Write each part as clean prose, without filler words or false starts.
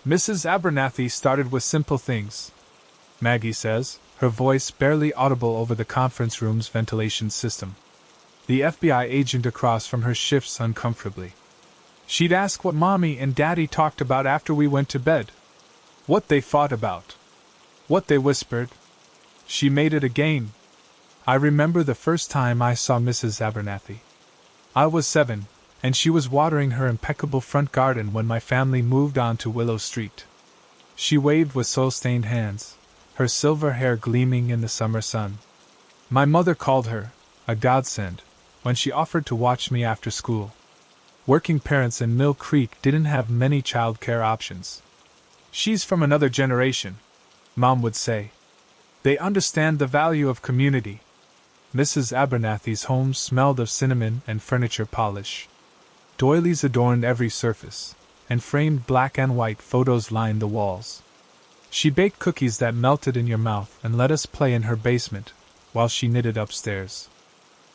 Mrs. Abernathy started with simple things, Maggie says, her voice barely audible over the conference room's ventilation system. The FBI agent across from her shifts uncomfortably. She'd ask what Mommy and Daddy talked about after we went to bed. What they fought about. What they whispered. She made it a game. I remember the first time I saw Mrs. Abernathy. I was 7, and she was watering her impeccable front garden when my family moved on to Willow Street. She waved with soul-stained hands, her silver hair gleaming in the summer sun. My mother called her a godsend when she offered to watch me after school. Working parents in Mill Creek didn't have many childcare options. She's from another generation, Mom would say. They understand the value of community. Mrs. Abernathy's home smelled of cinnamon and furniture polish. Doilies adorned every surface, and framed black and white photos lined the walls. She baked cookies that melted in your mouth and let us play in her basement, while she knitted upstairs.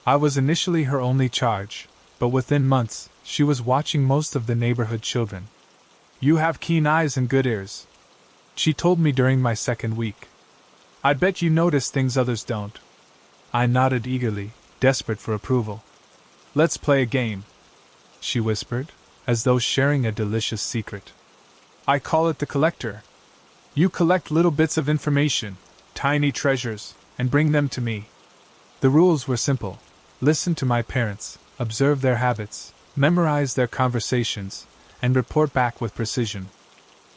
I was initially her only charge, but within months, she was watching most of the neighborhood children. You have keen eyes and good ears, she told me during my second week. I bet you notice things others don't. I nodded eagerly, desperate for approval. Let's play a game, she whispered, as though sharing a delicious secret. I call it the collector. You collect little bits of information, tiny treasures, and bring them to me. The rules were simple. Listen to my parents, observe their habits, memorize their conversations, and report back with precision.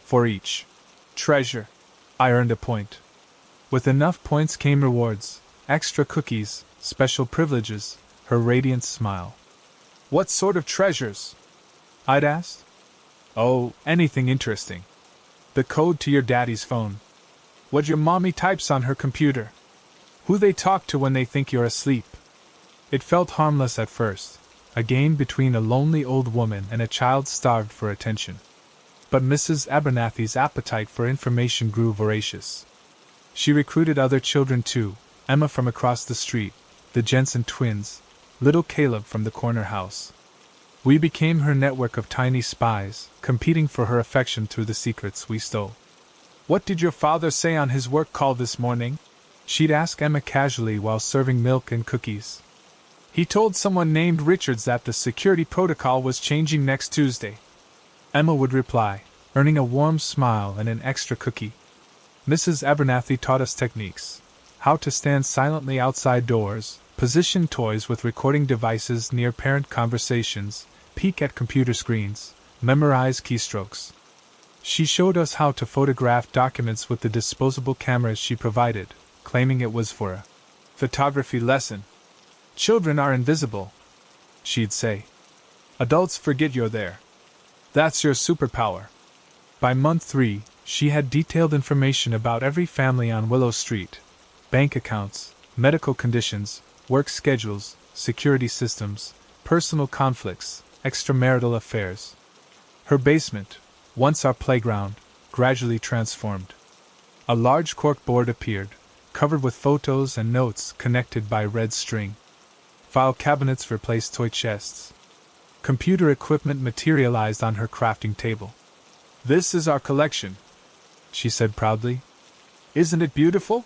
For each treasure, I earned a point. With enough points came rewards, extra cookies, special privileges, her radiant smile. What sort of treasures? I'd asked. Oh, anything interesting. The code to your daddy's phone. What your mommy types on her computer. Who they talk to when they think you're asleep. It felt harmless at first, a game between a lonely old woman and a child starved for attention. But Mrs. Abernathy's appetite for information grew voracious. She recruited other children too, Emma from across the street, the Jensen twins, little Caleb from the corner house. We became her network of tiny spies, competing for her affection through the secrets we stole. What did your father say on his work call this morning? She'd ask Emma casually while serving milk and cookies. He told someone named Richards that the security protocol was changing next Tuesday. Emma would reply, earning a warm smile and an extra cookie. Mrs. Abernathy taught us techniques. How to stand silently outside doors, position toys with recording devices near parent conversations, peek at computer screens, memorize keystrokes. She showed us how to photograph documents with the disposable cameras she provided, claiming it was for a photography lesson. Children are invisible, she'd say. Adults forget you're there. That's your superpower. By month 3, she had detailed information about every family on Willow Street, bank accounts, medical conditions, work schedules, security systems, personal conflicts, extramarital affairs. Her basement, once our playground, gradually transformed. A large corkboard appeared, covered with photos and notes connected by red string. File cabinets replaced toy chests. Computer equipment materialized on her crafting table. This is our collection, she said proudly. Isn't it beautiful?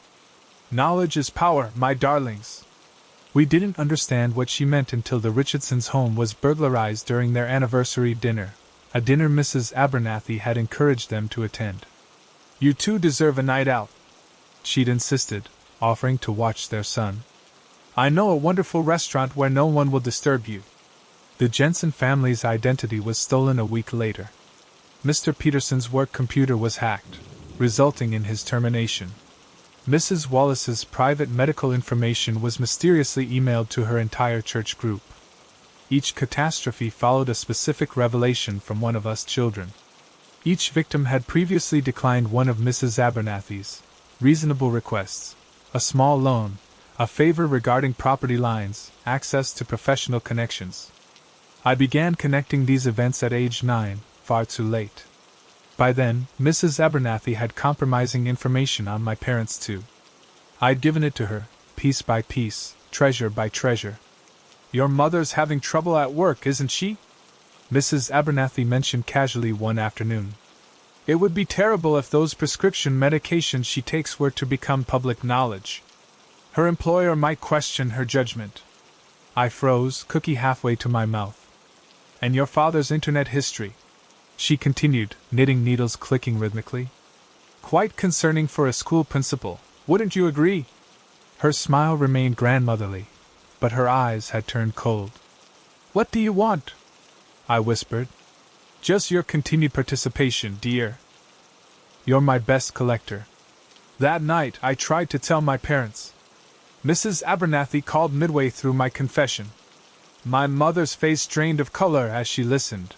Knowledge is power, my darlings. We didn't understand what she meant until the Richardsons' home was burglarized during their anniversary dinner, a dinner Mrs. Abernathy had encouraged them to attend. You two deserve a night out, she'd insisted, offering to watch their son. I know a wonderful restaurant where no one will disturb you. The Jensen family's identity was stolen a week later. Mr. Peterson's work computer was hacked, resulting in his termination. Mrs. Wallace's private medical information was mysteriously emailed to her entire church group. Each catastrophe followed a specific revelation from one of us children. Each victim had previously declined one of Mrs. Abernathy's reasonable requests: a small loan, a favor regarding property lines, access to professional connections. I began connecting these events at age 9, far too late. By then, Mrs. Abernathy had compromising information on my parents too. I'd given it to her, piece by piece, treasure by treasure. Your mother's having trouble at work, isn't she? Mrs. Abernathy mentioned casually one afternoon. It would be terrible if those prescription medications she takes were to become public knowledge. Her employer might question her judgment. I froze, cookie halfway to my mouth. And your father's internet history, she continued, knitting needles clicking rhythmically. Quite concerning for a school principal, wouldn't you agree? Her smile remained grandmotherly, but her eyes had turned cold. What do you want? I whispered. Just your continued participation, dear. You're my best collector. That night I tried to tell my parents. Mrs. Abernathy called midway through my confession. My mother's face drained of color as she listened.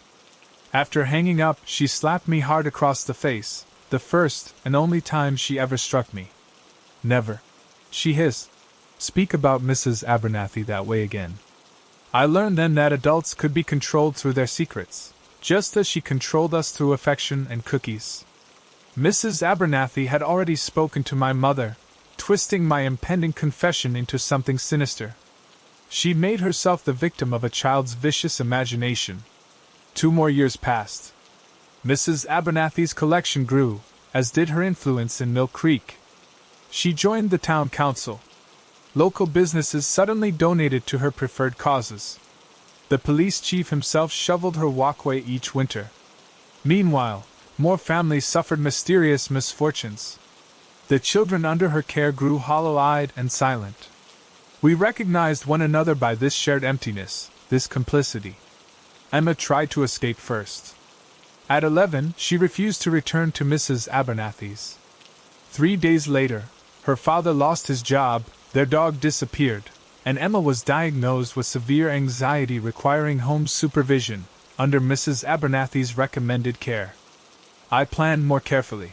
After hanging up, she slapped me hard across the face, the first and only time she ever struck me. Never, she hissed, speak about Mrs. Abernathy that way again. I learned then that adults could be controlled through their secrets, just as she controlled us through affection and cookies. Mrs. Abernathy had already spoken to my mother, twisting my impending confession into something sinister. She'd made herself the victim of a child's vicious imagination. 2 more years passed. Mrs. Abernathy's collection grew, as did her influence in Mill Creek. She joined the town council. Local businesses suddenly donated to her preferred causes. The police chief himself shoveled her walkway each winter. Meanwhile, more families suffered mysterious misfortunes. The children under her care grew hollow-eyed and silent. We recognized one another by this shared emptiness, this complicity. Emma tried to escape first. At 11, she refused to return to Mrs. Abernathy's. 3 days later, her father lost his job, their dog disappeared, and Emma was diagnosed with severe anxiety requiring home supervision, under Mrs. Abernathy's recommended care. I planned more carefully.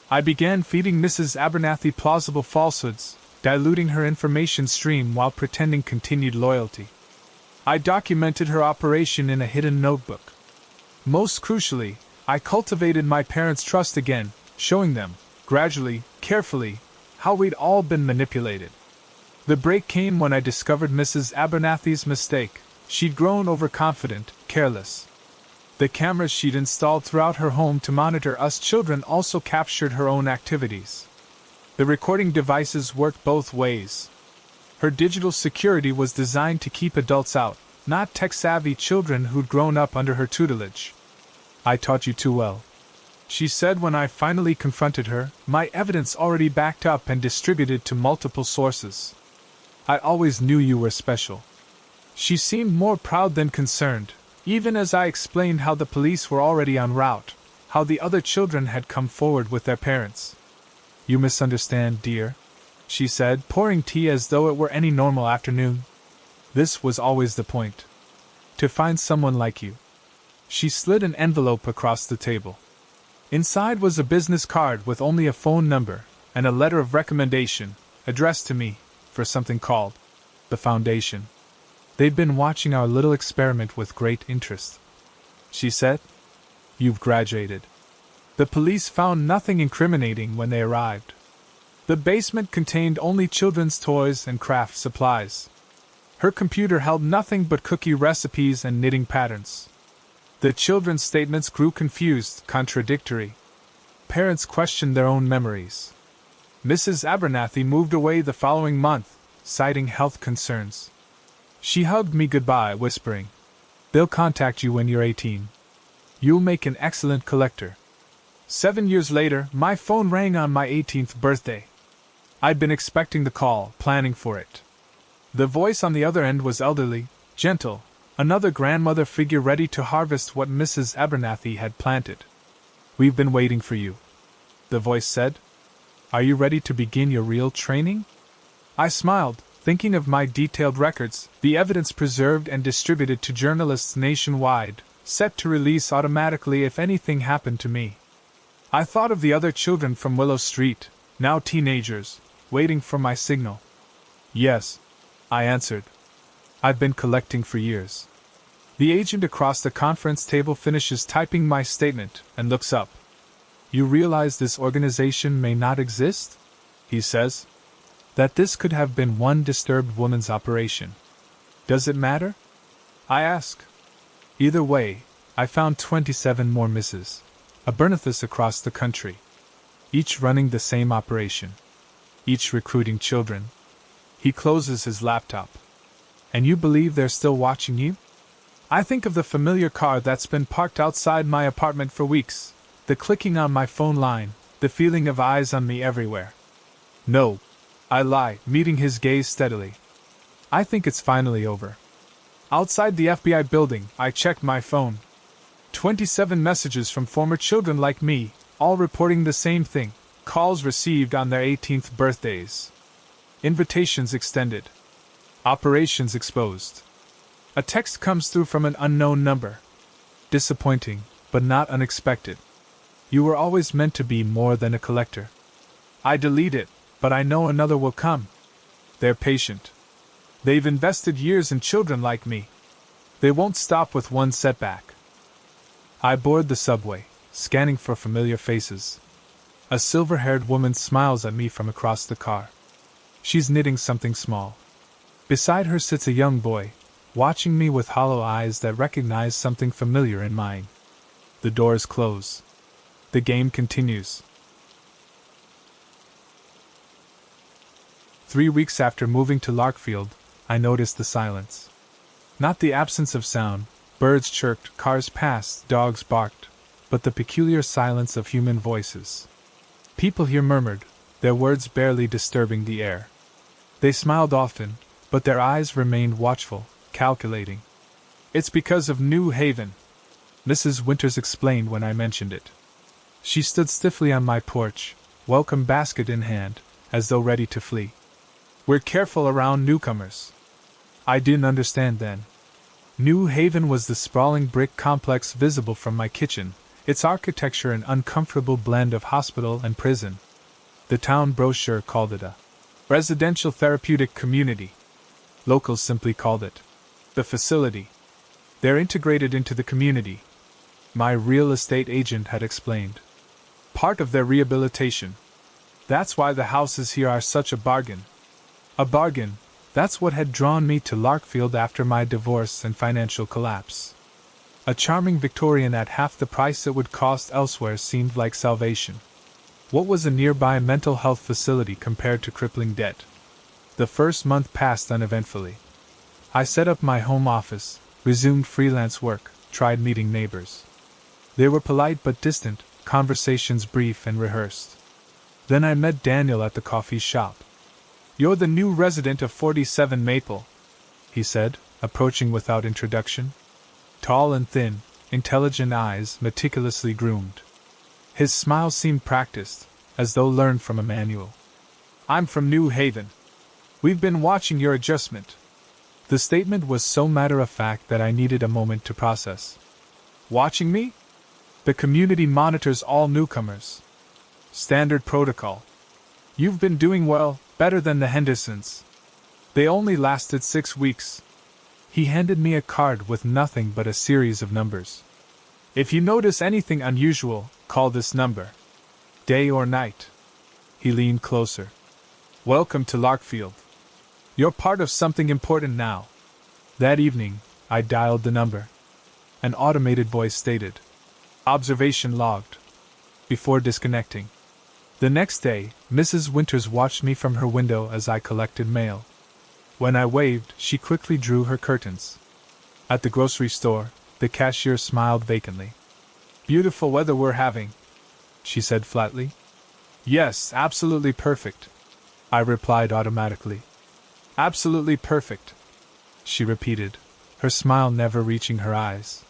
I began feeding Mrs. Abernathy plausible falsehoods, diluting her information stream while pretending continued loyalty. I documented her operation in a hidden notebook. Most crucially, I cultivated my parents' trust again, showing them, gradually, carefully, how we'd all been manipulated. The break came when I discovered Mrs. Abernathy's mistake. She'd grown overconfident, careless. The cameras she'd installed throughout her home to monitor us children also captured her own activities. The recording devices worked both ways. Her digital security was designed to keep adults out, not tech-savvy children who'd grown up under her tutelage. I taught you too well, she said when I finally confronted her, my evidence already backed up and distributed to multiple sources. I always knew you were special. She seemed more proud than concerned, even as I explained how the police were already en route, how the other children had come forward with their parents. You misunderstand, dear, she said, pouring tea as though it were any normal afternoon. This was always the point. To find someone like you. She slid an envelope across the table. Inside was a business card with only a phone number, and a letter of recommendation, addressed to me, for something called the Foundation. They'd been watching our little experiment with great interest. She said, You've graduated. The police found nothing incriminating when they arrived. The basement contained only children's toys and craft supplies. Her computer held nothing but cookie recipes and knitting patterns. The children's statements grew confused, contradictory. Parents questioned their own memories. Mrs. Abernathy moved away the following month, citing health concerns. She hugged me goodbye, whispering, They'll contact you when you're 18. You'll make an excellent collector. 7 years later, my phone rang on my 18th birthday. I'd been expecting the call, planning for it. The voice on the other end was elderly, gentle, another grandmother figure ready to harvest what Mrs. Abernathy had planted. We've been waiting for you, the voice said. Are you ready to begin your real training? I smiled, thinking of my detailed records, the evidence preserved and distributed to journalists nationwide, set to release automatically if anything happened to me. I thought of the other children from Willow Street, now teenagers, waiting for my signal. Yes, I answered. I've been collecting for years. The agent across the conference table finishes typing my statement and looks up. You realize this organization may not exist? He says. That this could have been one disturbed woman's operation. Does it matter? I ask. Either way, I found 27 more misses. a benefice across the country, each running the same operation, each recruiting children. He closes his laptop. And you believe they're still watching you? I think of the familiar car that's been parked outside my apartment for weeks, the clicking on my phone line, the feeling of eyes on me everywhere. No, I lie, meeting his gaze steadily. I think it's finally over. Outside the FBI building, I checked my phone. 27 messages from former children like me, all reporting the same thing: calls received on their 18th birthdays. Invitations extended. Operations exposed. A text comes through from an unknown number. Disappointing, but not unexpected. You were always meant to be more than a collector. I delete it, but I know another will come. They're patient. They've invested years in children like me. They won't stop with one setback. I board the subway, scanning for familiar faces. A silver-haired woman smiles at me from across the car. She's knitting something small. Beside her sits a young boy, watching me with hollow eyes that recognize something familiar in mine. The doors close. The game continues. 3 weeks after moving to Larkfield, I noticed the silence. Not the absence of sound. Birds chirped, cars passed, dogs barked, but the peculiar silence of human voices. People here murmured, their words barely disturbing the air. They smiled often, but their eyes remained watchful, calculating. It's because of New Haven, Mrs. Winters explained when I mentioned it. She stood stiffly on my porch, welcome basket in hand, as though ready to flee. We're careful around newcomers. I didn't understand then. New Haven was the sprawling brick complex visible from my kitchen, its architecture an uncomfortable blend of hospital and prison. The town brochure called it a residential therapeutic community. Locals simply called it the facility. They're integrated into the community, my real estate agent had explained. Part of their rehabilitation. That's why the houses here are such a bargain. A bargain, that's what had drawn me to Larkfield after my divorce and financial collapse. A charming Victorian at half the price it would cost elsewhere seemed like salvation. What was a nearby mental health facility compared to crippling debt? The first month passed uneventfully. I set up my home office, resumed freelance work, tried meeting neighbors. They were polite but distant, conversations brief and rehearsed. Then I met Daniel at the coffee shop. "You're the new resident of 47 Maple," he said, approaching without introduction. Tall and thin, intelligent eyes meticulously groomed. His smile seemed practiced, as though learned from a manual. "I'm from New Haven. We've been watching your adjustment." The statement was so matter-of-fact that I needed a moment to process. "Watching me? The community monitors all newcomers. Standard protocol. You've been doing well, better than the Hendersons. They only lasted 6 weeks." He handed me a card with nothing but a series of numbers. "If you notice anything unusual, call this number. Day or night." He leaned closer. "Welcome to Larkfield. You're part of something important now." That evening, I dialed the number. An automated voice stated, "Observation logged," before disconnecting. The next day, Mrs. Winters watched me from her window as I collected mail. When I waved, she quickly drew her curtains. At the grocery store, the cashier smiled vacantly. "Beautiful weather we're having," she said flatly. "Yes, absolutely perfect," I replied automatically. "Absolutely perfect," she repeated, her smile never reaching her eyes.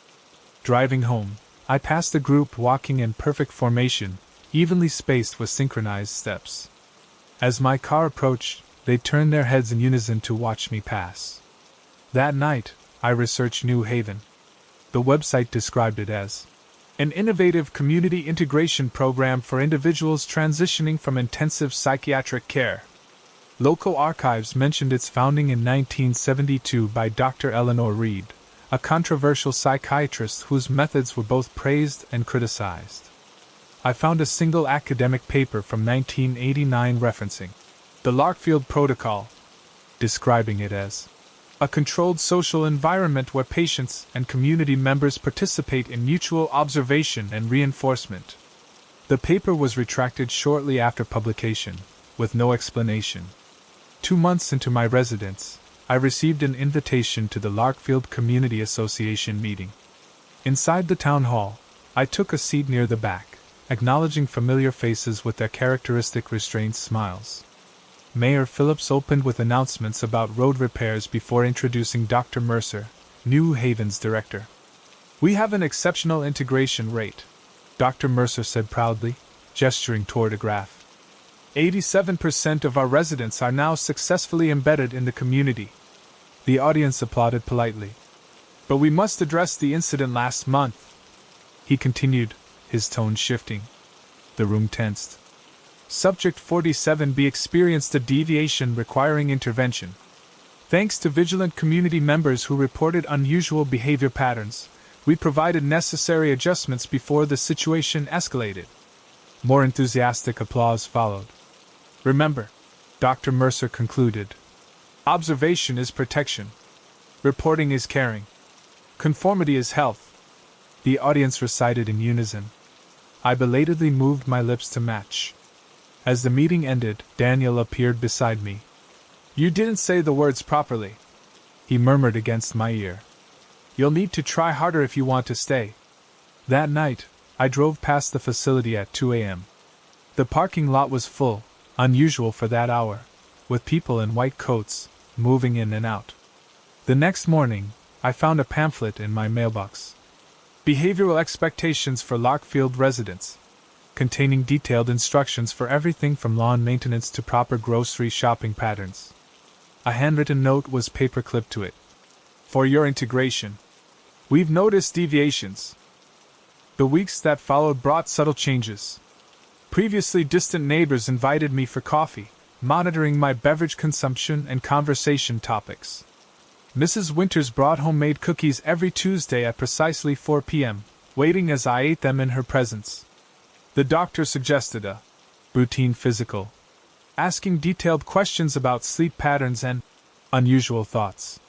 Driving home, I passed the group walking in perfect formation, evenly spaced with synchronized steps. As my car approached, they turned their heads in unison to watch me pass. That night, I researched New Haven. The website described it as an innovative community integration program for individuals transitioning from intensive psychiatric care. Local archives mentioned its founding in 1972 by Dr. Eleanor Reed, a controversial psychiatrist whose methods were both praised and criticized. I found a single academic paper from 1989 referencing the Larkfield Protocol, describing it as A controlled social environment where patients and community members participate in mutual observation and reinforcement. The paper was retracted shortly after publication, with no explanation. 2 months into my residence, I received an invitation to the Larkfield Community Association meeting. Inside the town hall, I took a seat near the back, acknowledging familiar faces with their characteristic restrained smiles. Mayor Phillips opened with announcements about road repairs before introducing Dr. Mercer, New Haven's director. "We have an exceptional integration rate," Dr. Mercer said proudly, gesturing toward a graph. 87% of our residents are now successfully embedded in the community. The audience applauded politely. "But we must address the incident last month," he continued, his tone shifting. The room tensed. Subject 47B experienced a deviation requiring intervention. Thanks to vigilant community members who reported unusual behavior patterns, we provided necessary adjustments before the situation escalated. More enthusiastic applause followed. "Remember," Dr. Mercer concluded, "observation is protection. Reporting is caring. Conformity is health." The audience recited in unison. I belatedly moved my lips to match. As the meeting ended, Daniel appeared beside me. "You didn't say the words properly," he murmured against my ear. "You'll need to try harder if you want to stay." That night, I drove past the facility at 2 a.m. The parking lot was full, unusual for that hour, with people in white coats, moving in and out. The next morning, I found a pamphlet in my mailbox. "Behavioral Expectations for Larkfield Residents," containing detailed instructions for everything from lawn maintenance to proper grocery shopping patterns. A handwritten note was paperclipped to it. "For your integration. We've noticed deviations." The weeks that followed brought subtle changes. Previously distant neighbors invited me for coffee, monitoring my beverage consumption and conversation topics. Mrs. Winters brought homemade cookies every Tuesday at precisely 4 p.m., waiting as I ate them in her presence. The doctor suggested a routine physical, asking detailed questions about sleep patterns and unusual thoughts.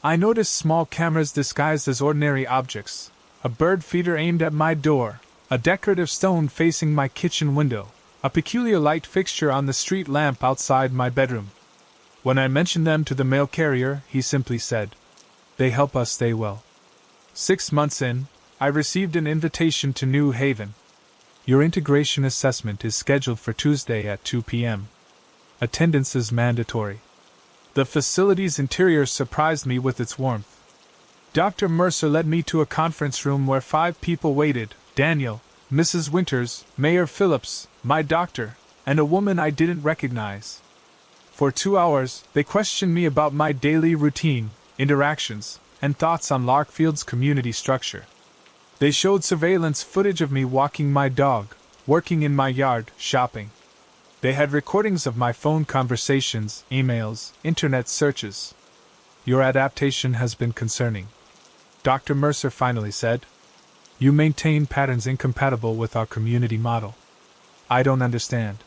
I noticed small cameras disguised as ordinary objects, a bird feeder aimed at my door, a decorative stone facing my kitchen window, a peculiar light fixture on the street lamp outside my bedroom. When I mentioned them to the mail carrier, he simply said, "They help us stay well." 6 months in, I received an invitation to New Haven. "Your integration assessment is scheduled for Tuesday at 2 p.m. Attendance is mandatory." The facility's interior surprised me with its warmth. Dr. Mercer led me to a conference room where 5 people waited: Daniel, Mrs. Winters, Mayor Phillips, my doctor, and a woman I didn't recognize. For 2 hours, they questioned me about my daily routine, interactions, and thoughts on Larkfield's community structure. They showed surveillance footage of me walking my dog, working in my yard, shopping. They had recordings of my phone conversations, emails, internet searches. "Your adaptation has been concerning," Dr. Mercer finally said. "You maintain patterns incompatible with our community model." "I don't understand,"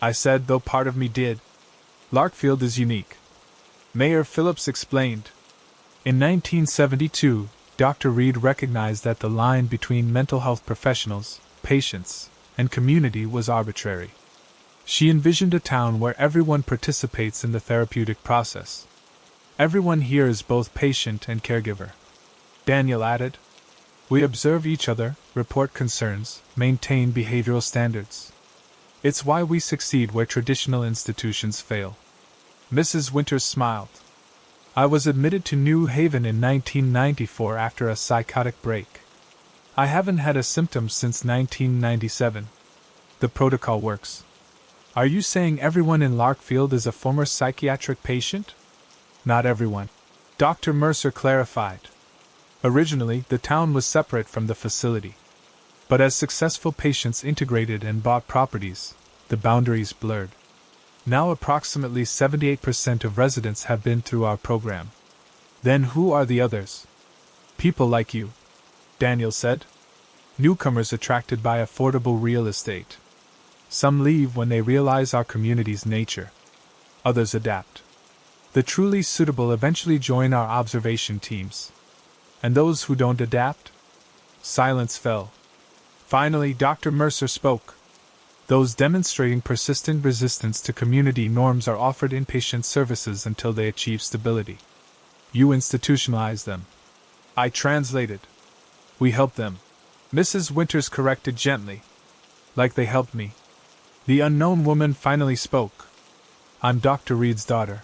I said, though part of me did. "Larkfield is unique," Mayor Phillips explained. In 1972, Dr. Reed recognized that the line between mental health professionals, patients, and community was arbitrary. She envisioned a town where everyone participates in the therapeutic process. "Everyone here is both patient and caregiver," Daniel added. "We observe each other, report concerns, maintain behavioral standards. It's why we succeed where traditional institutions fail." Mrs. Winters smiled. "I was admitted to New Haven in 1994 after a psychotic break. I haven't had a symptom since 1997. The protocol works." "Are you saying everyone in Larkfield is a former psychiatric patient?" "Not everyone," Dr. Mercer clarified. "Originally, the town was separate from the facility. But as successful patients integrated and bought properties, the boundaries blurred. Now approximately 78% of residents have been through our program." "Then who are the others?" "People like you," Daniel said. "Newcomers attracted by affordable real estate. Some leave when they realize our community's nature. Others adapt. The truly suitable eventually join our observation teams. And those who don't adapt? Silence fell. Finally, Dr. Mercer spoke. Those demonstrating persistent resistance to community norms are offered inpatient services until they achieve stability. You institutionalize them. I translated. We help them. Mrs. Winters corrected gently. Like they helped me. The unknown woman finally spoke. I'm Dr. Reed's daughter.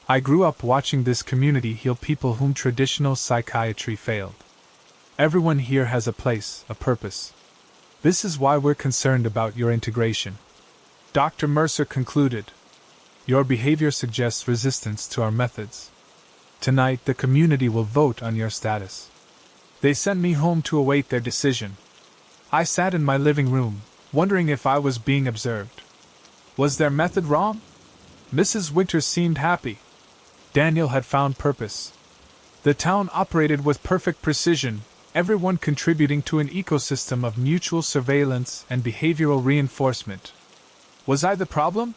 I grew up watching this community heal people whom traditional psychiatry failed. Everyone here has a place, a purpose. This is why we're concerned about your integration. Dr. Mercer concluded. Your behavior suggests resistance to our methods. Tonight, the community will vote on your status. They sent me home to await their decision. I sat in my living room, wondering if I was being observed. Was their method wrong? Mrs. Winters seemed happy. Daniel had found purpose. The town operated with perfect precision, everyone contributing to an ecosystem of mutual surveillance and behavioral reinforcement. Was I the problem?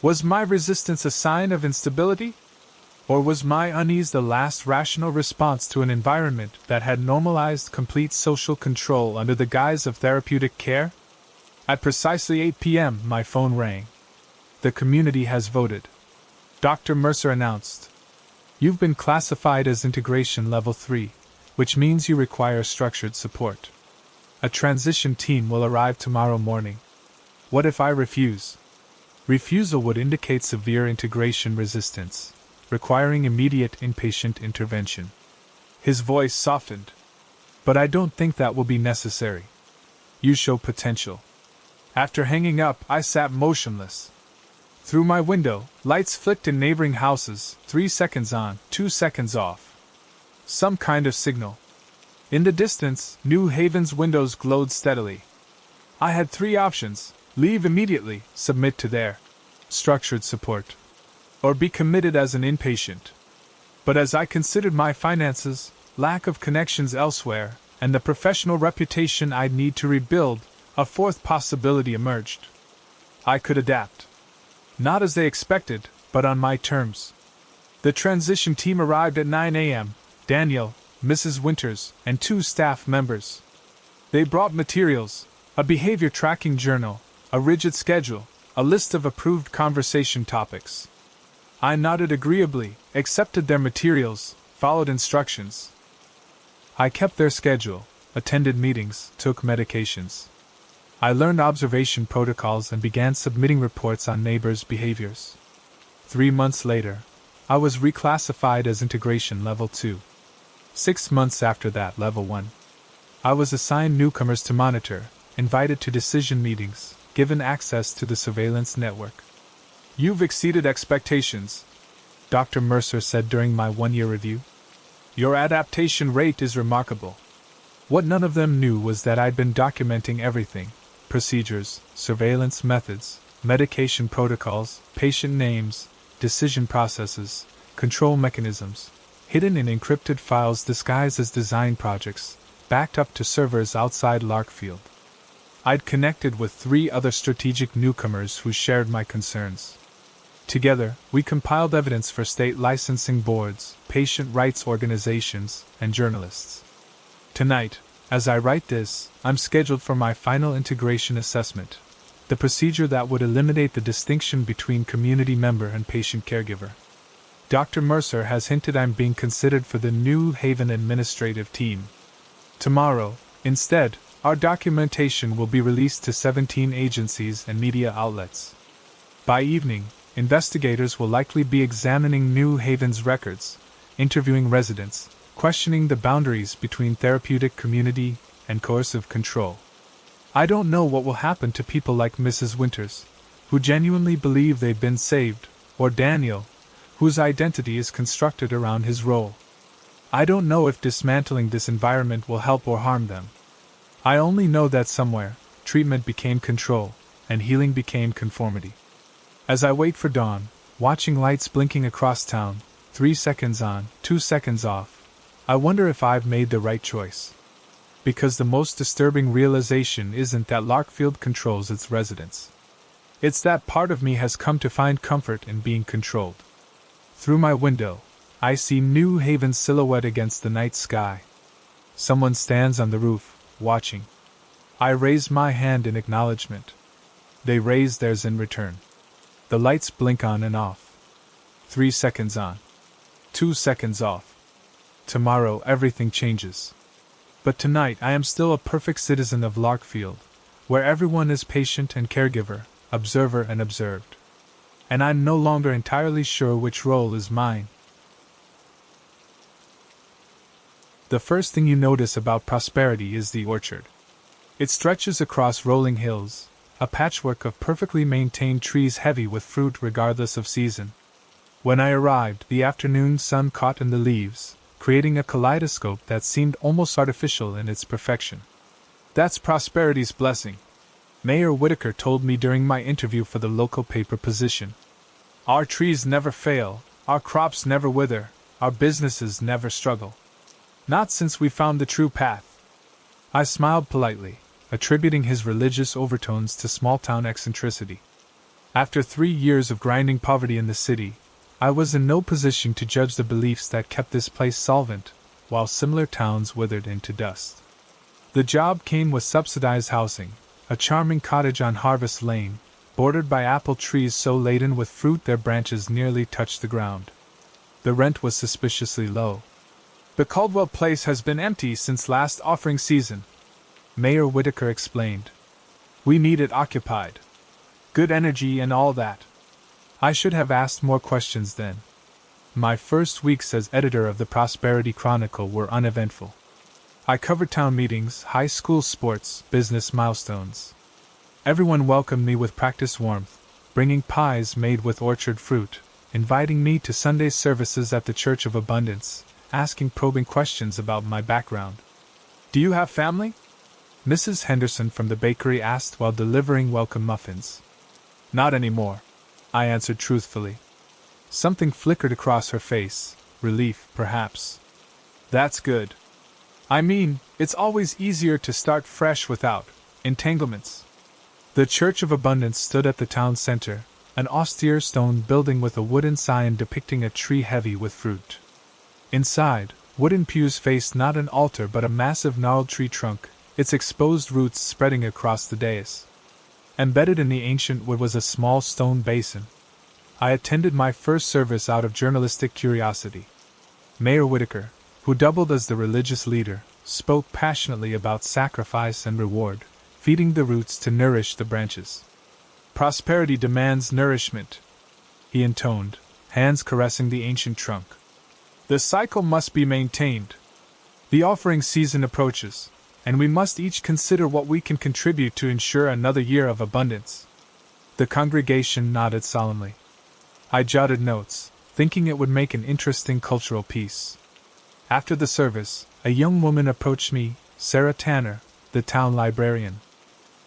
Was my resistance a sign of instability? Or was my unease the last rational response to an environment that had normalized complete social control under the guise of therapeutic care? At precisely 8 p.m., my phone rang. The community has voted. Dr. Mercer announced. You've been classified as Integration Level 3, which means you require structured support. A transition team will arrive tomorrow morning. What if I refuse? Refusal would indicate severe integration resistance, requiring immediate inpatient intervention. His voice softened. But I don't think that will be necessary. You show potential. After hanging up, I sat motionless. Through my window, lights flicked in neighboring houses, 3 seconds on, 2 seconds off. Some kind of signal. In the distance, New Haven's windows glowed steadily. I had 3 options: leave immediately, submit to their structured support, or be committed as an inpatient. But as I considered my finances, lack of connections elsewhere, and the professional reputation I'd need to rebuild, a 4th possibility emerged. I could adapt. Not as they expected, but on my terms. The transition team arrived at 9 a.m., Daniel, Mrs. Winters, and 2 staff members. They brought materials, a behavior tracking journal, a rigid schedule, a list of approved conversation topics. I nodded agreeably, accepted their materials, followed instructions. I kept their schedule, attended meetings, took medications. I learned observation protocols and began submitting reports on neighbors' behaviors. 3 months later, I was reclassified as Integration Level 2. 6 months after that, Level 1. I was assigned newcomers to monitor, invited to decision meetings, given access to the surveillance network. You've exceeded expectations, Dr. Mercer said during my 1-year review. Your adaptation rate is remarkable. What none of them knew was that I'd been documenting everything: procedures, surveillance methods, medication protocols, patient names, decision processes, control mechanisms, hidden in encrypted files disguised as design projects, backed up to servers outside Larkfield. I'd connected with 3 other strategic newcomers who shared my concerns. Together, we compiled evidence for state licensing boards, patient rights organizations, and journalists. Tonight, as I write this, I'm scheduled for my final integration assessment, the procedure that would eliminate the distinction between community member and patient caregiver. Dr. Mercer has hinted I'm being considered for the New Haven administrative team. Tomorrow, instead, our documentation will be released to 17 agencies and media outlets. By evening, investigators will likely be examining New Haven's records, interviewing residents, questioning the boundaries between therapeutic community and coercive control. I don't know what will happen to people like Mrs. Winters, who genuinely believe they've been saved, or Daniel, whose identity is constructed around his role. I don't know if dismantling this environment will help or harm them. I only know that somewhere, treatment became control, and healing became conformity. As I wait for dawn, watching lights blinking across town, 3 seconds on, 2 seconds off, I wonder if I've made the right choice. Because the most disturbing realization isn't that Larkfield controls its residents. It's that part of me has come to find comfort in being controlled. Through my window, I see New Haven's silhouette against the night sky. Someone stands on the roof, watching. I raise my hand in acknowledgement. They raise theirs in return. The lights blink on and off. 3 seconds on. 2 seconds off. Tomorrow everything changes. But tonight I am still a perfect citizen of Larkfield, where everyone is patient and caregiver, observer and observed. And I'm no longer entirely sure which role is mine. The first thing you notice about Prosperity is the orchard. It stretches across rolling hills, a patchwork of perfectly maintained trees heavy with fruit regardless of season. When I arrived, the afternoon sun caught in the leaves, creating a kaleidoscope that seemed almost artificial in its perfection. That's Prosperity's blessing, Mayor Whitaker told me during my interview for the local paper position. Our trees never fail, our crops never wither, our businesses never struggle. Not since we found the true path. I smiled politely, attributing his religious overtones to small-town eccentricity. After 3 years of grinding poverty in the city, I was in no position to judge the beliefs that kept this place solvent, while similar towns withered into dust. The job came with subsidized housing, a charming cottage on Harvest Lane, bordered by apple trees so laden with fruit their branches nearly touched the ground. The rent was suspiciously low. The Caldwell place has been empty since last offering season, Mayor Whitaker explained. We need it occupied. Good energy and all that. I should have asked more questions then. My first weeks as editor of the Prosperity Chronicle were uneventful. I covered town meetings, high school sports, business milestones. Everyone welcomed me with practiced warmth, bringing pies made with orchard fruit, inviting me to Sunday services at the Church of Abundance, asking probing questions about my background. Do you have family? Mrs. Henderson from the bakery asked while delivering welcome muffins. Not anymore, I answered truthfully. Something flickered across her face, relief, perhaps. That's good. I mean, it's always easier to start fresh without entanglements. The Church of Abundance stood at the town center, an austere stone building with a wooden sign depicting a tree heavy with fruit. Inside, wooden pews faced not an altar but a massive gnarled tree trunk, its exposed roots spreading across the dais. Embedded in the ancient wood was a small stone basin. I attended my first service out of journalistic curiosity. Mayor Whitaker, who doubled as the religious leader, spoke passionately about sacrifice and reward, feeding the roots to nourish the branches. Prosperity demands nourishment, he intoned, hands caressing the ancient trunk. The cycle must be maintained. The offering season approaches, and we must each consider what we can contribute to ensure another year of abundance. The congregation nodded solemnly. I jotted notes, thinking it would make an interesting cultural piece. After the service, a young woman approached me, Sarah Tanner, the town librarian.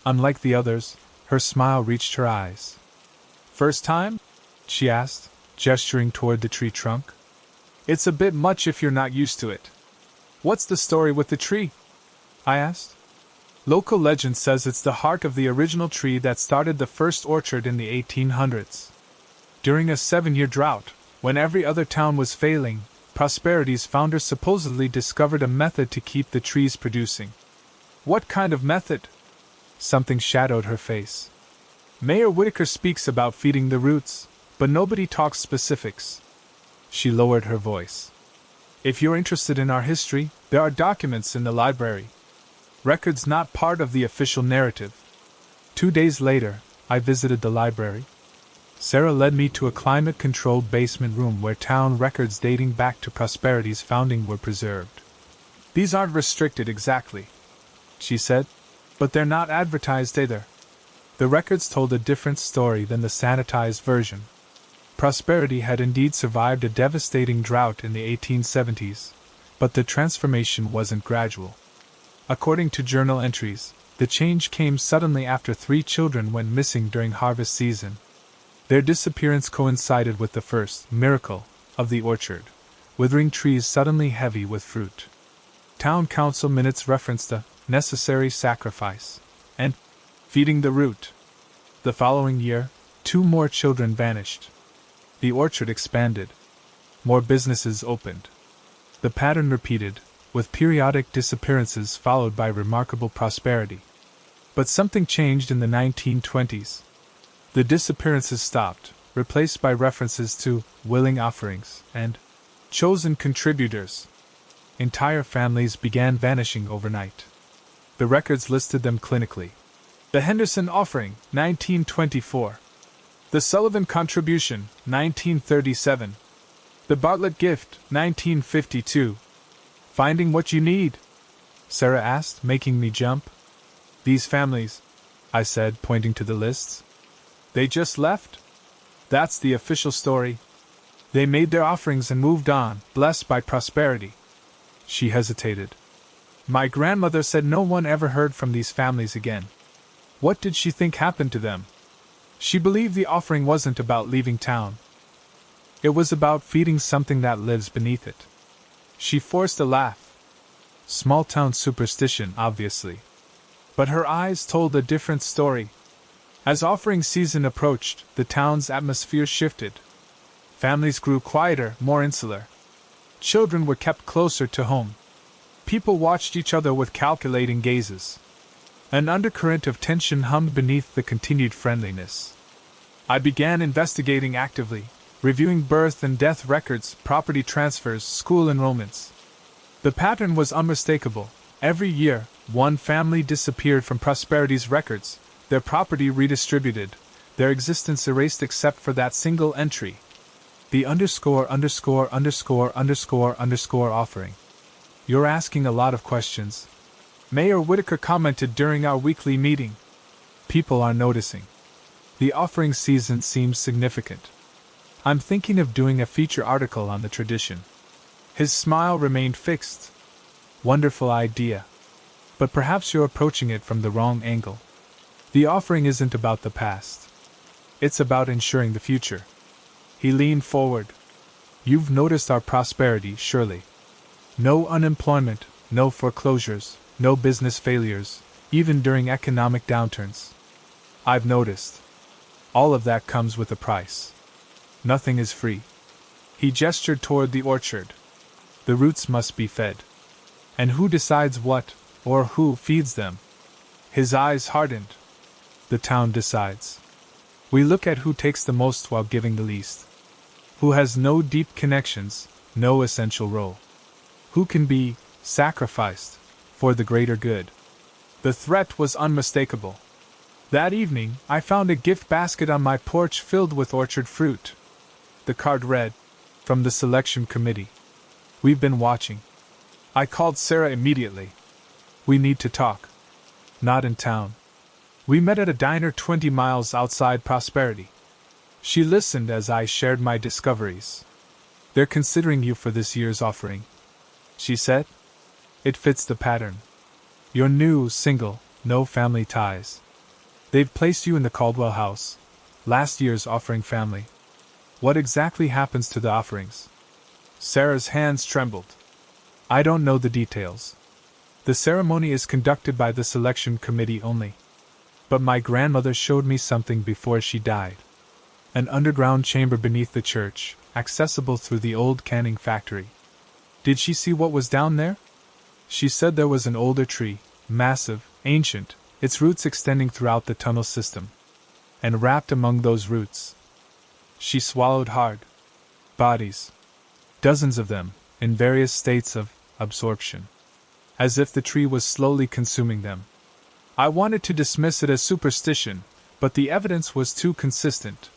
Unlike the others, her smile reached her eyes. First time? She asked, gesturing toward the tree trunk. It's a bit much if you're not used to it. What's the story with the tree? I asked. Local legend says it's the heart of the original tree that started the first orchard in the 1800s. During a 7-year drought, when every other town was failing, Prosperity's founder supposedly discovered a method to keep the trees producing. What kind of method? Something shadowed her face. Mayor Whitaker speaks about feeding the roots, but nobody talks specifics. She lowered her voice. If you're interested in our history, there are documents in the library. Records not part of the official narrative. 2 days later, I visited the library. Sarah led me to a climate-controlled basement room where town records dating back to Prosperity's founding were preserved. These aren't restricted exactly, she said, but they're not advertised either. The records told a different story than the sanitized version. Prosperity had indeed survived a devastating drought in the 1870s, but the transformation wasn't gradual. According to journal entries, the change came suddenly after 3 children went missing during harvest season. Their disappearance coincided with the first miracle of the orchard, withering trees suddenly heavy with fruit. Town council minutes referenced the necessary sacrifice and feeding the root. The following year, 2 more children vanished. The orchard expanded. More businesses opened. The pattern repeated, with periodic disappearances followed by remarkable prosperity. But something changed in the 1920s. The disappearances stopped, replaced by references to willing offerings and chosen contributors. Entire families began vanishing overnight. The records listed them clinically. The Henderson offering, 1924. The Sullivan contribution, 1937. The Bartlett gift, 1952. Finding what you need? Sarah asked, making me jump. These families, I said, pointing to the lists. They just left? That's the official story. They made their offerings and moved on, blessed by prosperity. She hesitated. My grandmother said no one ever heard from these families again. What did she think happened to them? She believed the offering wasn't about leaving town. It was about feeding something that lives beneath it. She forced a laugh. Small-town superstition, obviously. But her eyes told a different story. As offering season approached, the town's atmosphere shifted. Families grew quieter, more insular. Children were kept closer to home. People watched each other with calculating gazes. An undercurrent of tension hummed beneath the continued friendliness. I began investigating actively, reviewing birth and death records, property transfers, school enrollments. The pattern was unmistakable. Every year, one family disappeared from Prosperity's records, their property redistributed, their existence erased except for that single entry. The ______ offering. You're asking a lot of questions. Mayor Whitaker commented during our weekly meeting. People are noticing. The offering season seems significant. I'm thinking of doing a feature article on the tradition. His smile remained fixed. Wonderful idea. But perhaps you're approaching it from the wrong angle. The offering isn't about the past. It's about ensuring the future. He leaned forward. You've noticed our prosperity, surely. No unemployment, no foreclosures, no business failures, even during economic downturns. I've noticed. All of that comes with a price. Nothing is free. He gestured toward the orchard. The roots must be fed. And who decides what, or who feeds them? His eyes hardened. The town decides. We look at who takes the most while giving the least. Who has no deep connections, no essential role. Who can be sacrificed for the greater good. The threat was unmistakable. That evening, I found a gift basket on my porch filled with orchard fruit. The card read, "From the selection committee. We've been watching." I called Sarah immediately. We need to talk. Not in town. We met at a diner 20 miles outside Prosperity. She listened as I shared my discoveries. They're considering you for this year's offering, she said. It fits the pattern. You're new, single, no family ties. They've placed you in the Caldwell house, last year's offering family. What exactly happens to the offerings? Sarah's hands trembled. I don't know the details. The ceremony is conducted by the selection committee only. But my grandmother showed me something before she died. An underground chamber beneath the church, accessible through the old canning factory. Did she see what was down there? She said there was an older tree, massive, ancient, its roots extending throughout the tunnel system. And wrapped among those roots. She swallowed hard. Bodies. Dozens of them, in various states of absorption. As if the tree was slowly consuming them. I wanted to dismiss it as superstition, but the evidence was too consistent.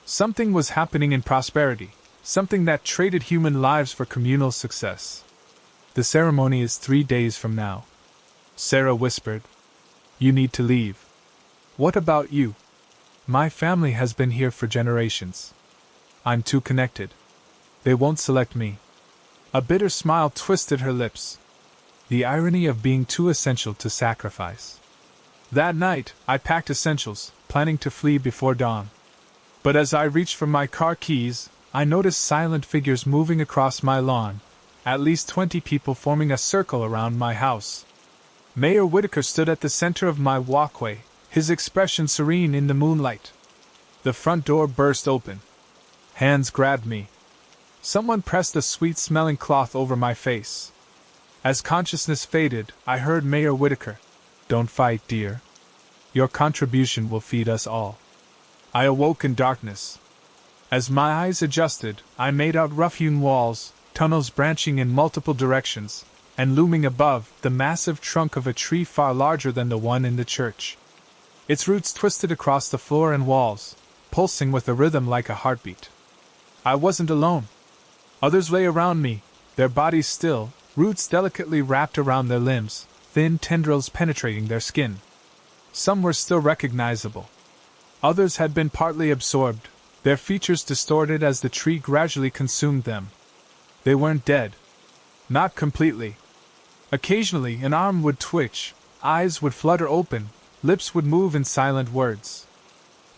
Something was happening in Prosperity, something that traded human lives for communal success. The ceremony is 3 days from now. Sarah whispered. You need to leave. What about you? My family has been here for generations. I'm too connected. They won't select me. A bitter smile twisted her lips. The irony of being too essential to sacrifice. That night, I packed essentials, planning to flee before dawn. But as I reached for my car keys, I noticed silent figures moving across my lawn, at least 20 people forming a circle around my house. Mayor Whitaker stood at the center of my walkway, his expression serene in the moonlight. The front door burst open. Hands grabbed me. Someone pressed a sweet-smelling cloth over my face. As consciousness faded, I heard Mayor Whitaker. "Don't fight, dear. Your contribution will feed us all." I awoke in darkness. As my eyes adjusted, I made out rough-hewn walls, tunnels branching in multiple directions, and looming above, the massive trunk of a tree far larger than the one in the church. Its roots twisted across the floor and walls, pulsing with a rhythm like a heartbeat. I wasn't alone. Others lay around me, their bodies still, roots delicately wrapped around their limbs, thin tendrils penetrating their skin. Some were still recognizable. Others had been partly absorbed, their features distorted as the tree gradually consumed them. They weren't dead. Not completely. Occasionally, an arm would twitch, eyes would flutter open, lips would move in silent words.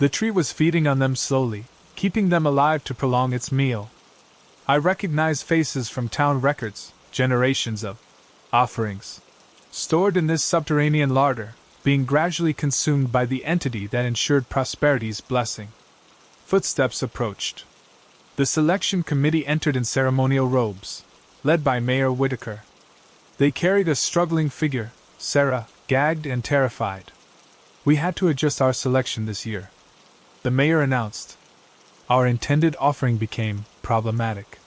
The tree was feeding on them slowly, keeping them alive to prolong its meal. I recognized faces from town records, generations of offerings, stored in this subterranean larder, being gradually consumed by the entity that ensured prosperity's blessing. Footsteps approached. The selection committee entered in ceremonial robes, led by Mayor Whitaker. They carried a struggling figure, Sarah, gagged and terrified. "We had to adjust our selection this year," the mayor announced. "Our intended offering became problematic.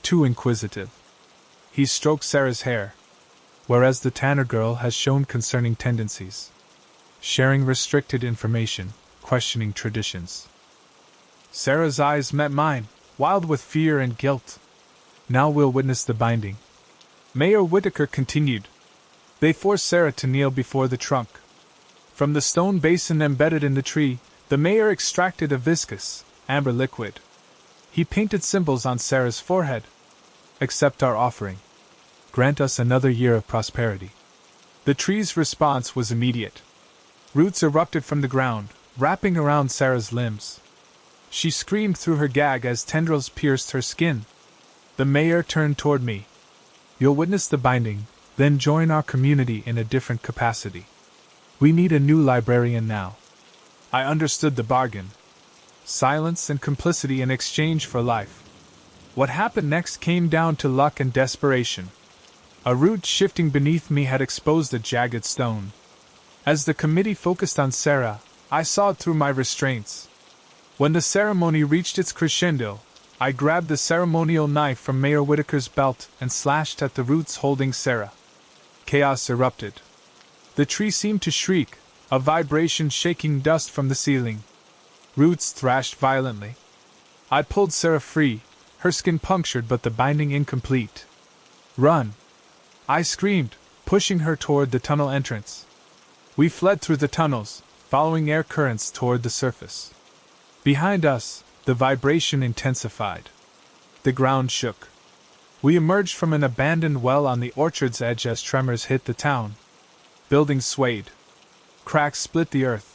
Too inquisitive." He stroked Sarah's hair. "Whereas the Tanner girl has shown concerning tendencies. Sharing restricted information, questioning traditions." Sarah's eyes met mine, wild with fear and guilt. "Now we'll witness the binding," Mayor Whitaker continued. They forced Sarah to kneel before the trunk. From the stone basin embedded in the tree, the mayor extracted a viscous, amber liquid. He painted symbols on Sarah's forehead. "Accept our offering. Grant us another year of prosperity." The tree's response was immediate. Roots erupted from the ground, wrapping around Sarah's limbs. She screamed through her gag as tendrils pierced her skin. The mayor turned toward me. "You'll witness the binding, then join our community in a different capacity. We need a new librarian now." I understood the bargain. Silence and complicity in exchange for life. What happened next came down to luck and desperation. A root shifting beneath me had exposed a jagged stone. As the committee focused on Sarah, I sawed through my restraints. When the ceremony reached its crescendo, I grabbed the ceremonial knife from Mayor Whitaker's belt and slashed at the roots holding Sarah. Chaos erupted. The tree seemed to shriek, a vibration shaking dust from the ceiling. Roots thrashed violently. I pulled Sarah free, her skin punctured but the binding incomplete. "Run!" I screamed, pushing her toward the tunnel entrance. We fled through the tunnels, following air currents toward the surface. Behind us, the vibration intensified. The ground shook. We emerged from an abandoned well on the orchard's edge as tremors hit the town. Buildings swayed. Cracks split the earth.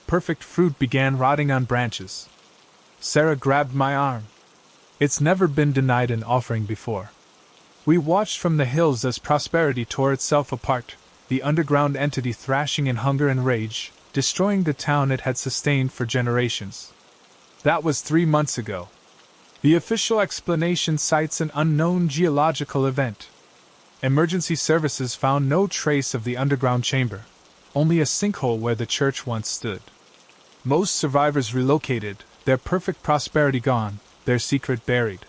Perfect fruit began rotting on branches. Sarah grabbed my arm. It's never been denied an offering before. We watched from the hills as prosperity tore itself apart, the underground entity thrashing in hunger and rage, destroying the town it had sustained for generations. That was 3 months ago. The official explanation cites an unknown geological event. Emergency services found no trace of the underground chamber, only a sinkhole where the church once stood. Most survivors relocated, their perfect prosperity gone, their secret buried.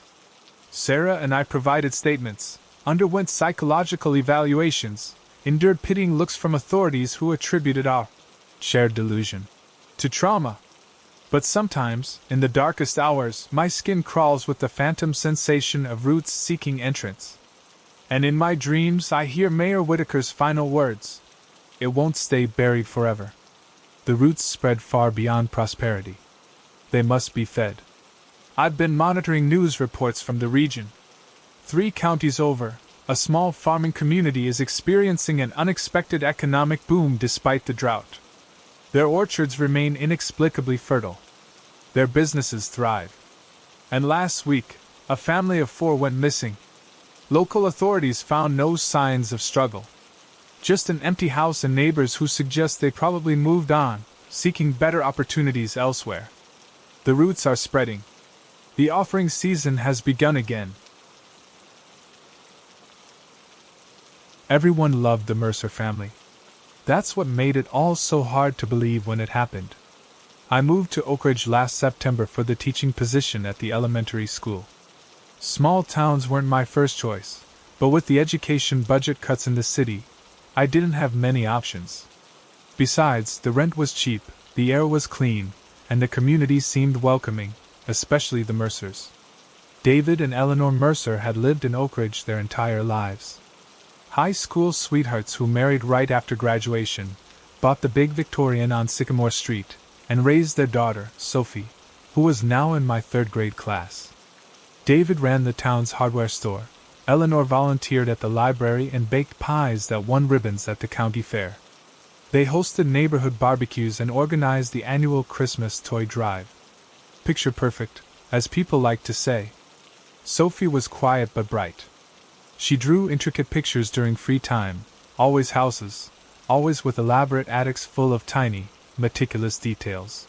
Sarah and I provided statements, underwent psychological evaluations, endured pitying looks from authorities who attributed our shared delusion to trauma. But sometimes, in the darkest hours, my skin crawls with the phantom sensation of roots seeking entrance. And in my dreams I hear Mayor Whitaker's final words. "It won't stay buried forever. The roots spread far beyond prosperity. They must be fed." I've been monitoring news reports from the region. 3 counties over, a small farming community is experiencing an unexpected economic boom despite the drought. Their orchards remain inexplicably fertile. Their businesses thrive. And last week, a family of 4 went missing. Local authorities found no signs of struggle. Just an empty house and neighbors who suggest they probably moved on, seeking better opportunities elsewhere. The roots are spreading. The offering season has begun again. Everyone loved the Mercer family. That's what made it all so hard to believe when it happened. I moved to Oak Ridge last September for the teaching position at the elementary school. Small towns weren't my first choice, but with the education budget cuts in the city, I didn't have many options. Besides, the rent was cheap, the air was clean, and the community seemed welcoming, especially the Mercers. David and Eleanor Mercer had lived in Oak Ridge their entire lives. High school sweethearts who married right after graduation, bought the big Victorian on Sycamore Street, and raised their daughter, Sophie, who was now in my third-grade class. David ran the town's hardware store. Eleanor volunteered at the library and baked pies that won ribbons at the county fair. They hosted neighborhood barbecues and organized the annual Christmas toy drive. Picture perfect, as people like to say. Sophie was quiet but bright. She drew intricate pictures during free time, always houses, always with elaborate attics full of tiny, meticulous details.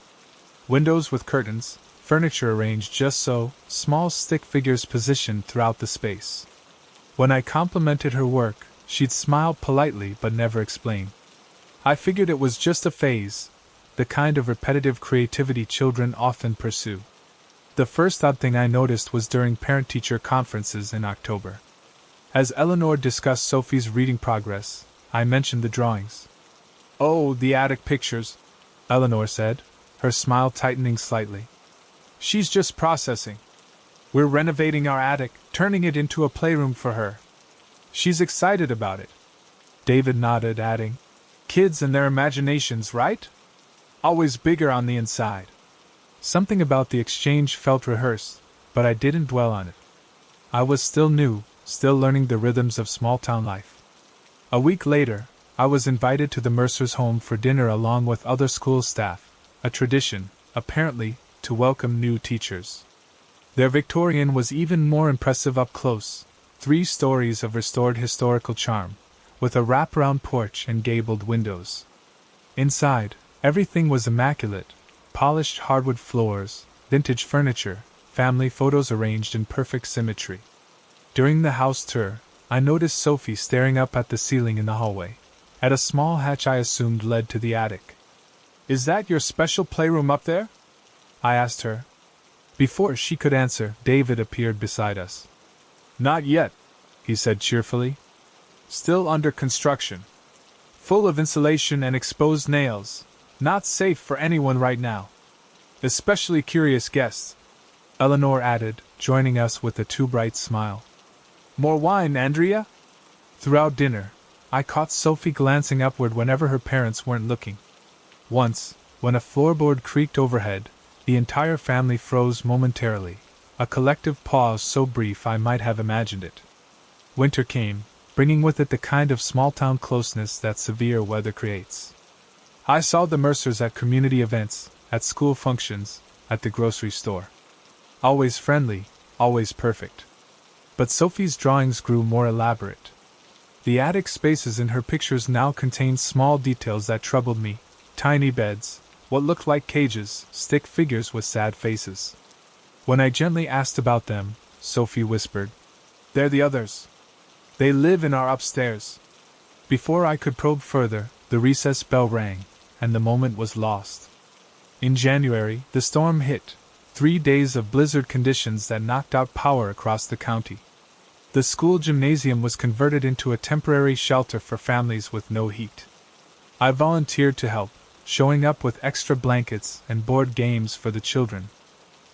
Windows with curtains, furniture arranged just so, small stick figures positioned throughout the space. When I complimented her work, she'd smile politely but never explain. I figured it was just a phase, the kind of repetitive creativity children often pursue. The first odd thing I noticed was during parent-teacher conferences in October. As Eleanor discussed Sophie's reading progress, I mentioned the drawings. "Oh, the attic pictures," Eleanor said, her smile tightening slightly. "She's just processing. We're renovating our attic, turning it into a playroom for her. She's excited about it." David nodded, adding, "Kids and their imaginations, right? Always bigger on the inside." Something about the exchange felt rehearsed, but I didn't dwell on it. I was still new, still learning the rhythms of small-town life. A week later, I was invited to the Mercers' home for dinner along with other school staff, a tradition, apparently, to welcome new teachers. Their Victorian was even more impressive up close, 3 stories of restored historical charm, with a wraparound porch and gabled windows. Inside, everything was immaculate, polished hardwood floors, vintage furniture, family photos arranged in perfect symmetry. During the house tour, I noticed Sophie staring up at the ceiling in the hallway, at a small hatch I assumed led to the attic. "Is that your special playroom up there?" I asked her. Before she could answer, David appeared beside us. "Not yet," he said cheerfully. "Still under construction. Full of insulation and exposed nails. Not safe for anyone right now. Especially curious guests," Eleanor added, joining us with a too bright smile. "More wine, Andrea?" Throughout dinner, I caught Sophie glancing upward whenever her parents weren't looking. Once, when a floorboard creaked overhead, the entire family froze momentarily, a collective pause so brief I might have imagined it. Winter came, bringing with it the kind of small-town closeness that severe weather creates. I saw the Mercers at community events, at school functions, at the grocery store. Always friendly, always perfect. But Sophie's drawings grew more elaborate. The attic spaces in her pictures now contained small details that troubled me: tiny beds, what looked like cages, stick figures with sad faces. When I gently asked about them, Sophie whispered, "They're the others. They live in our upstairs." Before I could probe further, the recess bell rang, and the moment was lost. In January, the storm hit, 3 days of blizzard conditions that knocked out power across the county. The school gymnasium was converted into a temporary shelter for families with no heat. I volunteered to help, showing up with extra blankets and board games for the children.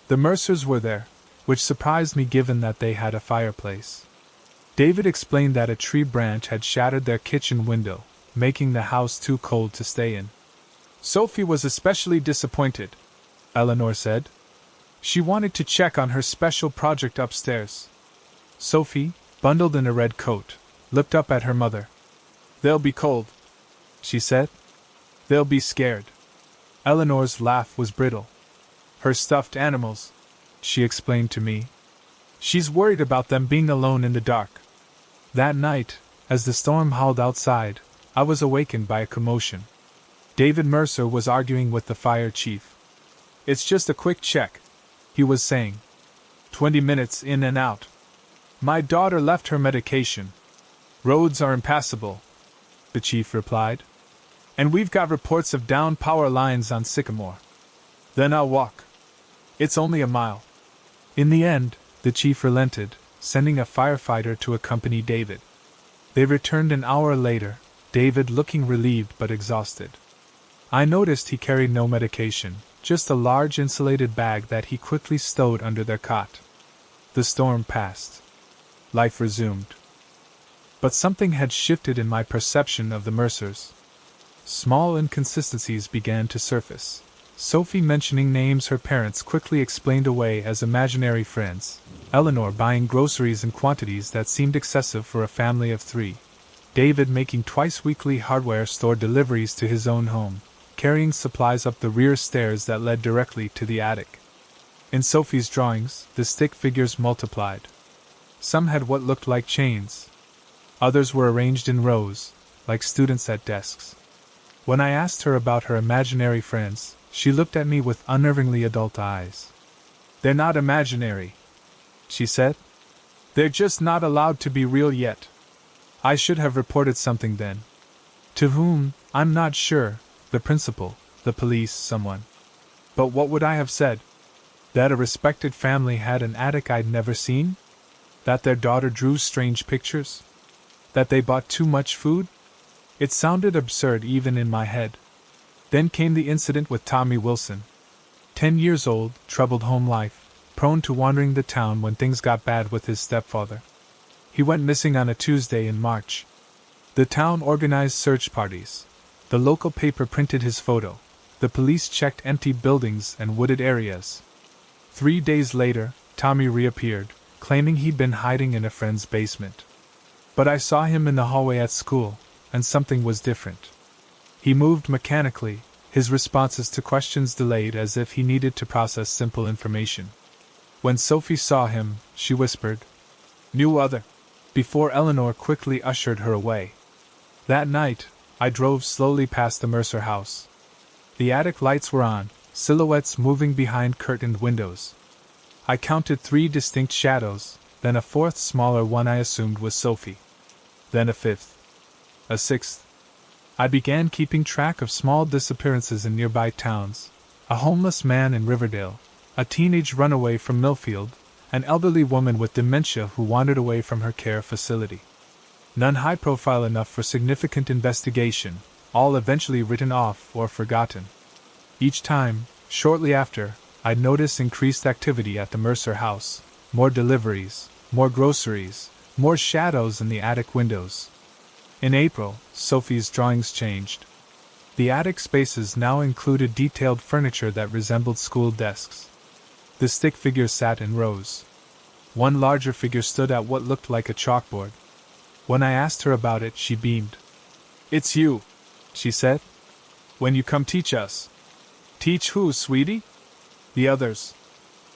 The Mercers were there, which surprised me given that they had a fireplace. David explained that a tree branch had shattered their kitchen window, making the house too cold to stay in. "Sophie was especially disappointed," Eleanor said. "She wanted to check on her special project upstairs." Sophie, bundled in a red coat, looked up at her mother. "They'll be cold," she said. "They'll be scared." Eleanor's laugh was brittle. "Her stuffed animals," she explained to me. "She's worried about them being alone in the dark." That night, as the storm howled outside, I was awakened by a commotion. David Mercer was arguing with the fire chief. "It's just a quick check," he was saying. 20 minutes in and out. My daughter left her medication. Roads are impassable, the chief replied. And we've got reports of downed power lines on Sycamore. Then I'll walk. It's only a mile. In the end, the chief relented, sending a firefighter to accompany David. They returned an hour later, David looking relieved but exhausted. I noticed he carried no medication, just a large insulated bag that he quickly stowed under their cot. The storm passed. Life resumed. But something had shifted in my perception of the Mercers. Small inconsistencies began to surface. Sophie mentioning names her parents quickly explained away as imaginary friends. Eleanor buying groceries in quantities that seemed excessive for a family of 3. David making twice-weekly hardware store deliveries to his own home, carrying supplies up the rear stairs that led directly to the attic. In Sophie's drawings, the stick figures multiplied. Some had what looked like chains. Others were arranged in rows, like students at desks. When I asked her about her imaginary friends, she looked at me with unnervingly adult eyes. "They're not imaginary," she said. "They're just not allowed to be real yet." I should have reported something then. To whom, I'm not sure, the principal, the police, someone. But what would I have said? That a respected family had an attic I'd never seen? That their daughter drew strange pictures? That they bought too much food? It sounded absurd even in my head. Then came the incident with Tommy Wilson. 10 years old, troubled home life, prone to wandering the town when things got bad with his stepfather. He went missing on a Tuesday in March. The town organized search parties. The local paper printed his photo. The police checked empty buildings and wooded areas. 3 days later, Tommy reappeared, claiming he'd been hiding in a friend's basement. But I saw him in the hallway at school, and something was different. He moved mechanically, his responses to questions delayed as if he needed to process simple information. When Sophie saw him, she whispered, "New other," before Eleanor quickly ushered her away. That night, I drove slowly past the Mercer house. The attic lights were on, silhouettes moving behind curtained windows. I counted 3 distinct shadows, then a 4th smaller one I assumed was Sophie. Then a 5th. A 6th. I began keeping track of small disappearances in nearby towns: a homeless man in Riverdale, a teenage runaway from Millfield, an elderly woman with dementia who wandered away from her care facility. None high profile enough for significant investigation, all eventually written off or forgotten. Each time, shortly after, I'd notice increased activity at the Mercer house, more deliveries, more groceries, more shadows in the attic windows. In April, Sophie's drawings changed. The attic spaces now included detailed furniture that resembled school desks. The stick figures sat in rows. One larger figure stood at what looked like a chalkboard. When I asked her about it, she beamed. "It's you," she said. "When you come teach us." "Teach who, sweetie?" "The others.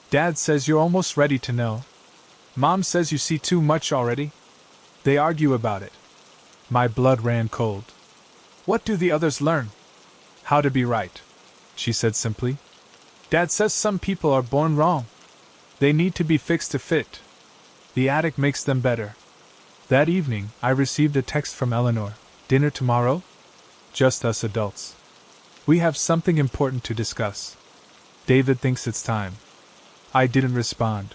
Dad says you're almost ready to know. Mom says you see too much already. They argue about it." My blood ran cold. "What do the others learn?" "How to be right," she said simply. "Dad says some people are born wrong. They need to be fixed to fit. The attic makes them better." That evening, I received a text from Eleanor. "Dinner tomorrow? Just us adults. We have something important to discuss. David thinks it's time." I didn't respond.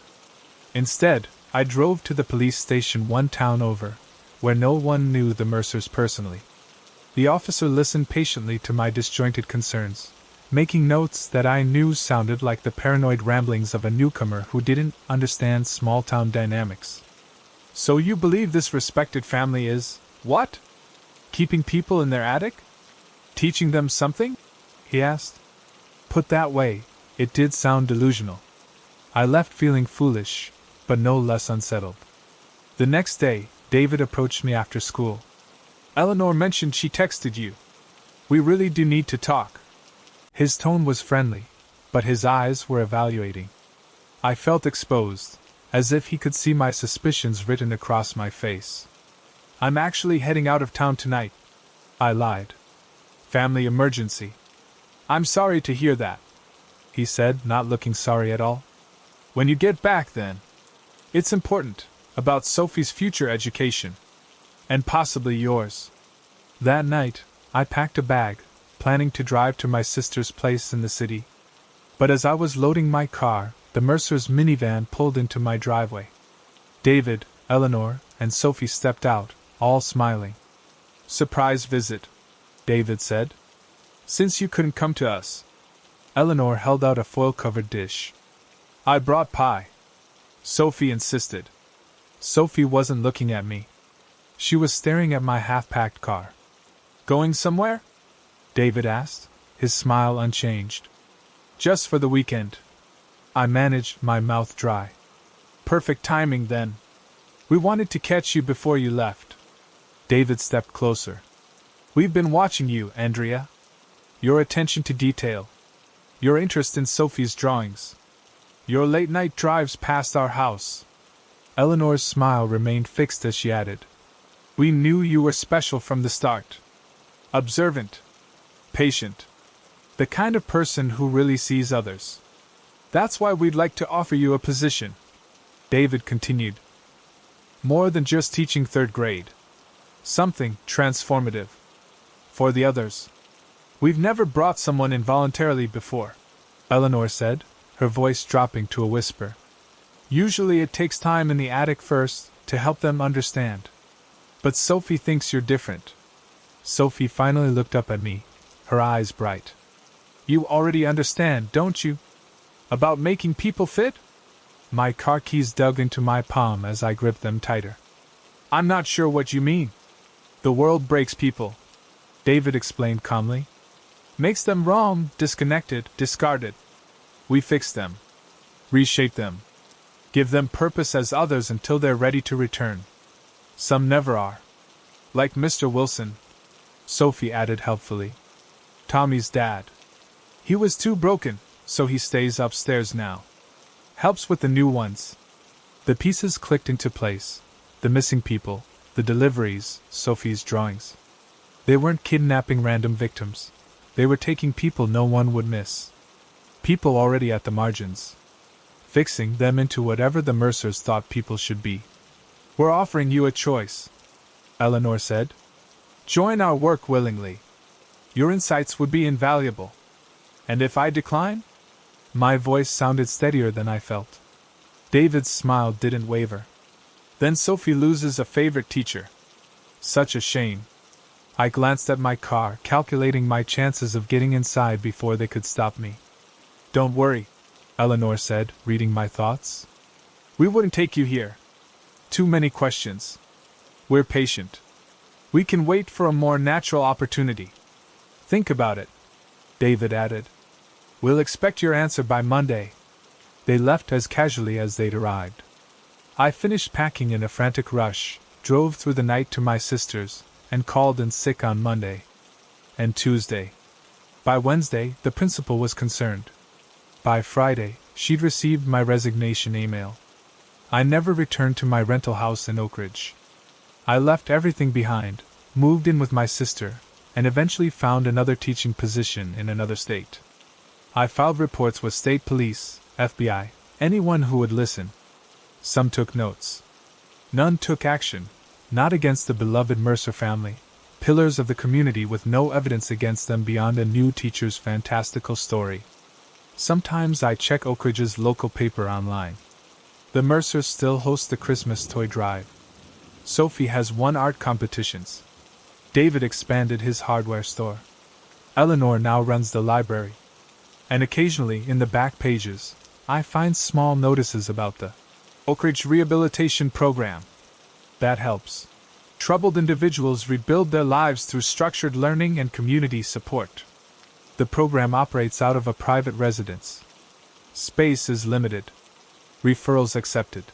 Instead, I drove to the police station 1 town over, where no one knew the Mercers personally. The officer listened patiently to my disjointed concerns, making notes that I knew sounded like the paranoid ramblings of a newcomer who didn't understand small-town dynamics. "So you believe this respected family is, what? Keeping people in their attic? Teaching them something?" he asked. Put that way, it did sound delusional. I left feeling foolish, but no less unsettled. The next day, David approached me after school. "Eleanor mentioned she texted you. We really do need to talk." His tone was friendly, but his eyes were evaluating. I felt exposed, as if he could see my suspicions written across my face. "I'm actually heading out of town tonight," I lied. "Family emergency." "I'm sorry to hear that," he said, not looking sorry at all. When you get back, then. It's important, about Sophie's future education. And possibly yours. That night, I packed a bag, planning to drive to my sister's place in the city. But as I was loading my car, the Mercer's minivan pulled into my driveway. David, Eleanor, and Sophie stepped out, all smiling. "Surprise visit," David said. "Since you couldn't come to us." Eleanor held out a foil-covered dish. "I brought pie," Sophie insisted. Sophie wasn't looking at me. She was staring at my half-packed car. "Going somewhere?" David asked, his smile unchanged. "Just for the weekend." I managed, my mouth dry. "Perfect timing, then. We wanted to catch you before you left." David stepped closer. "We've been watching you, Andrea. Your attention to detail. Your interest in Sophie's drawings. Your late-night drives past our house." Eleanor's smile remained fixed as she added, "We knew you were special from the start. Observant. Patient. The kind of person who really sees others. That's why we'd like to offer you a position," David continued. "More than just teaching third grade. Something transformative. For the others. We've never brought someone in voluntarily before," Eleanor said, her voice dropping to a whisper. "Usually it takes time in the attic first, to help them understand. But Sophie thinks you're different." Sophie finally looked up at me, her eyes bright. "You already understand, don't you? About making people fit?" My car keys dug into my palm as I gripped them tighter. "I'm not sure what you mean." "The world breaks people," David explained calmly. "Makes them wrong, disconnected, discarded. We fix them. Reshape them. Give them purpose as others until they're ready to return. Some never are. Like Mr. Wilson," Sophie added helpfully. "Tommy's dad. He was too broken, so he stays upstairs now. Helps with the new ones." The pieces clicked into place. The missing people, the deliveries, Sophie's drawings. They weren't kidnapping random victims. They were taking people no one would miss. People already at the margins. Fixing them into whatever the Mercers thought people should be. "We're offering you a choice," Eleanor said. "Join our work willingly. Your insights would be invaluable. And if I decline?" My voice sounded steadier than I felt. David's smile didn't waver. "Then Sophie loses a favorite teacher. Such a shame." I glanced at my car, calculating my chances of getting inside before they could stop me. "Don't worry," Eleanor said, reading my thoughts. "We wouldn't take you here. Too many questions. We're patient. We can wait for a more natural opportunity. Think about it," David added. "We'll expect your answer by Monday." They left as casually as they'd arrived. I finished packing in a frantic rush, drove through the night to my sister's, and called in sick on Monday. And Tuesday. By Wednesday, the principal was concerned. By Friday, she'd received my resignation email. I never returned to my rental house in Oak Ridge. I left everything behind, moved in with my sister, and eventually found another teaching position in another state. I filed reports with state police, FBI, anyone who would listen. Some took notes. None took action, not against the beloved Mercer family, pillars of the community with no evidence against them beyond a new teacher's fantastical story. Sometimes I check Oak Ridge's local paper online. The Mercers still host the Christmas toy drive. Sophie has won art competitions. David expanded his hardware store. Eleanor now runs the library. And occasionally, in the back pages, I find small notices about the Oak Ridge Rehabilitation Program. That helps. Troubled individuals rebuild their lives through structured learning and community support. The program operates out of a private residence. Space is limited. Referrals accepted.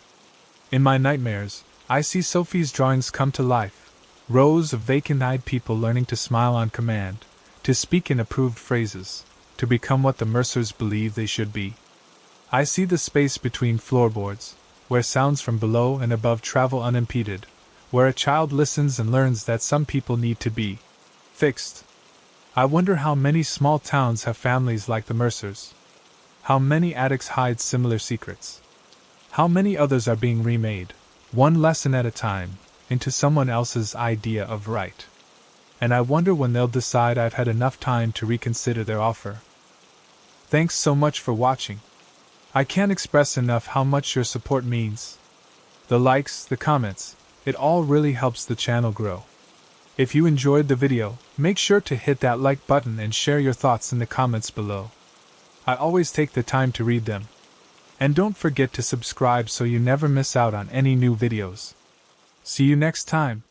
In my nightmares, I see Sophie's drawings come to life. Rows of vacant-eyed people learning to smile on command, to speak in approved phrases, to become what the Mercers believe they should be. I see the space between floorboards, where sounds from below and above travel unimpeded, where a child listens and learns that some people need to be fixed. I wonder how many small towns have families like the Mercers. How many attics hide similar secrets. How many others are being remade, one lesson at a time, into someone else's idea of right? And I wonder when they'll decide I've had enough time to reconsider their offer. Thanks so much for watching. I can't express enough how much your support means. The likes, the comments, it all really helps the channel grow. If you enjoyed the video, make sure to hit that like button and share your thoughts in the comments below. I always take the time to read them. And don't forget to subscribe so you never miss out on any new videos. See you next time.